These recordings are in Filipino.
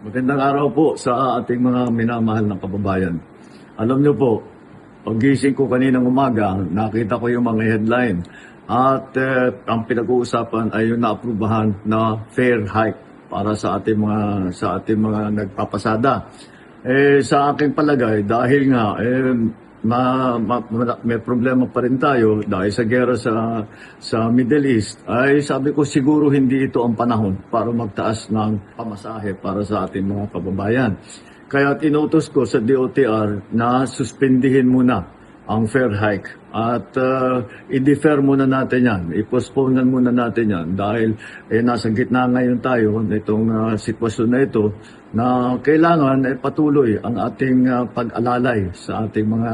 Magandang araw po sa ating mga minamahal na kababayan. Alam niyo po, paggising ko kaninang umaga, nakita ko yung mga headline at ang pinag-uusapan ay yung naaprubahan na fare hike para sa ating mga nagpapasada. Sa aking palagay, dahil nga may problema pa rin tayo dahil sa gera sa Middle East, ay sabi ko siguro hindi ito ang panahon para magtaas ng pamasahe para sa ating mga kababayan. Kaya inutos ko sa DOTR na suspendihin muna ang fare hike at i-defer muna natin yan, i-postpone muna natin yan dahil nasa gitna ngayon tayo nitong sitwasyon na ito na kailangan patuloy ang ating pag-alalay sa ating mga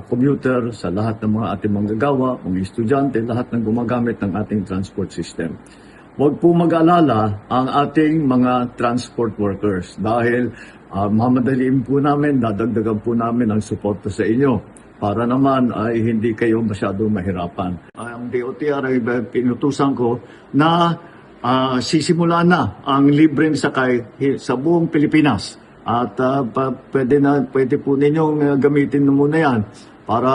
commuter, sa lahat ng mga ating manggagawa, mga estudyante, lahat ng gumagamit ng ating transport system. Huwag po mag-alala ang ating mga transport workers dahil mamadaliin po namin, dadagdagan po namin ang suporta sa inyo para naman ay hindi kayo masyadong mahirapan. Ang DOTR ay pinutusan ko na sisimula na ang libreng sakay sa buong Pilipinas. At pwede po ninyong gamitin na muna yan para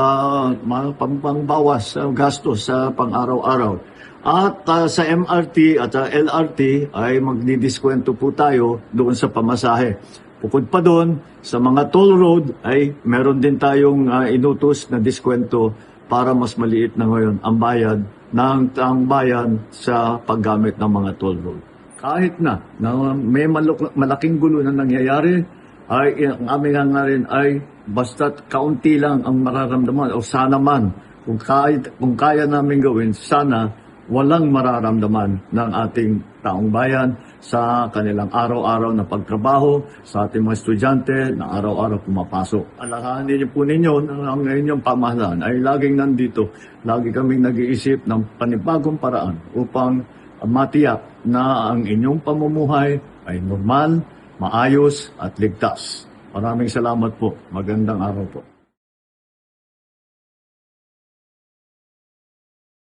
pangbawas gastos sa pang-araw-araw. At sa MRT at LRT ay magdidiskwento po tayo doon sa pamasahe. Bukod pa doon, sa mga toll road ay meron din tayong inutos na diskwento para mas maliit na ngayon ang bayad ng taong bayan sa paggamit ng mga toll road. Kahit na may malaking gulo na nangyayari, ay ang aming hangarin ay basta't kaunti lang ang mararamdaman o sana man, kung kaya namin gawin, sana walang mararamdaman ng ating taong bayan sa kanilang araw-araw na pagtrabaho, sa ating mga estudyante na araw-araw pumapasok. Alahanin niyo po ninyo na ang inyong pamahalaan ay laging nandito. Lagi kaming nag-iisip ng panibagong paraan upang matiyak na ang inyong pamumuhay ay normal, maayos at ligtas. Maraming salamat po. Magandang araw po.